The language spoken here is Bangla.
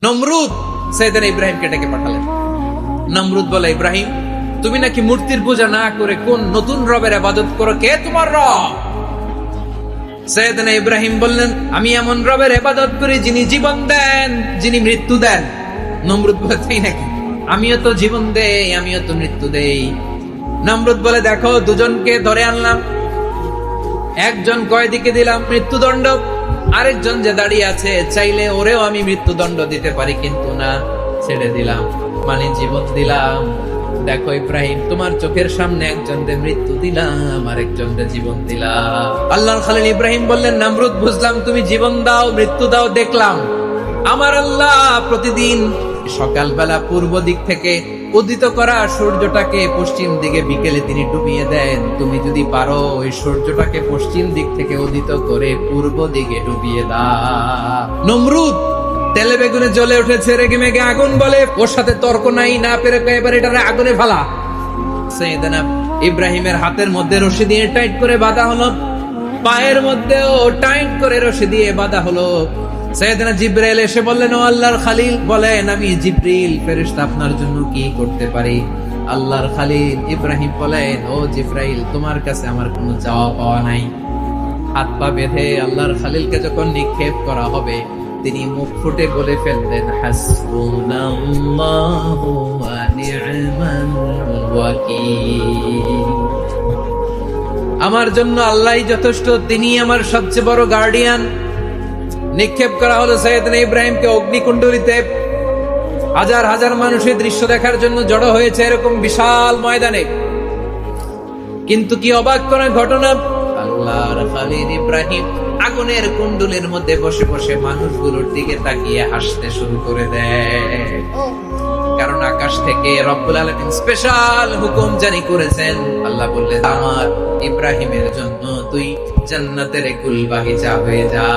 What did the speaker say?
নমরুদ সাইয়েদনা ইব্রাহিমকে ডেকে পাঠালেন। নমরুদ বলে, ইব্রাহিম তুমি নাকি মূর্তির পূজা না করে কোন নতুন রবের ইবাদত করো, কে তোমার রব? সাইয়েদনা ইব্রাহিম বললেন, আমি এমন রবের ইবাদত করি যিনি জীবন দেন, যিনি মৃত্যু দেন। নমরুদ বলে, তাই নাকি? আমিও তো জীবন দেই, আমিও তো মৃত্যু দেই। নমরুদ বলে, দেখো দুজনকে ধরে আনলাম, একজন কয়েদিকে দিলাম মৃত্যুদণ্ড, আরেকজন যে দাঁড়িয়ে আছে চাইলে ওরেও আমি মৃত্যুদণ্ড দিতে পারি, কিন্তু না, ছেড়ে দিলাম, মানে জীবন দিলাম। দেখো ইব্রাহিম, তোমার চোখের সামনে একজনকে মৃত্যু দিলাম, আরেকজনকে জীবন দিলাম। আল্লাহর খলিল ইব্রাহিম বললেন, নমরুদ বুঝলাম তুমি জীবন দাও মৃত্যু দাও দেখলাম, আমার আল্লাহ প্রতিদিন সকালবেলা পূর্ব দিক থেকে উদিত করা সূর্যটাকে পশ্চিম দিকে বিকেলে তিনি ডুবিয়ে দেন। তুমি যদি পারো ওই সূর্যটাকে পশ্চিম দিক থেকে উদিত করে পূর্ব দিকে ডুবিয়ে দাও। নমরুদ তেলে বেগুনে জ্বলে উঠেছে, রেগে মেগে আগুন বলে, ওর সাথে তর্ক নাই, না পেরে এবার এটারে আগুনে ফেলা। সাইয়েদনা ইব্রাহিমের হাতের মধ্যে রশি দিয়ে টাইট করে বাঁধা হলো, পায়ের মধ্যেও টাইট করে রশি দিয়ে বাঁধা হলো। সাইয়েদনা জিবরাইল এসে বললেন, ও আল্লাহর খলিল। বলেন, আমি জিবরিল ফেরেশতা, আপনার জন্য কি করতে পারি? আল্লাহর খলিল ইব্রাহিম বলেন, ও জিবরাইল, তোমার কাছে আমার কোনো চাওয়া পাওয়া নাই। হাত পা বেঁধে আল্লাহর খলিলকে যখন নিক্ষেপ করা হবে, তিনি মুখ ফুটে বলে ফেললেন, হাসবুনাল্লাহু ওয়া নি'মাল ওয়াকিল। আমার জন্য আল্লাহই যথেষ্ট, তিনি আমার সবচেয়ে বড় গার্ডিয়ান। নিক্ষেপ করা হলো সাইয়েদনা ইব্রাহিমকে অগ্নিকুণ্ডলিতে। হাজার হাজার মানুষের দৃশ্য দেখার জন্য জড়ো হয়েছে এরকম বিশাল ময়দানে। কিন্তু কি অবাক করার ঘটনা, আল্লাহর খলিল ইব্রাহিম আগুনের কুণ্ডলের মধ্যে বসে বসে মানুষগুলোর দিকে তাকিয়ে হাসতে শুরু করে দেয়। কারণ আকাশ থেকে রব্বুল আলামিন স্পেশাল হুকুম জারি করেছেন। আল্লাহ বললেন, আমার ইব্রাহিমের জন্য তুই জান্নাতের কুল বাগিচা হয়ে যা।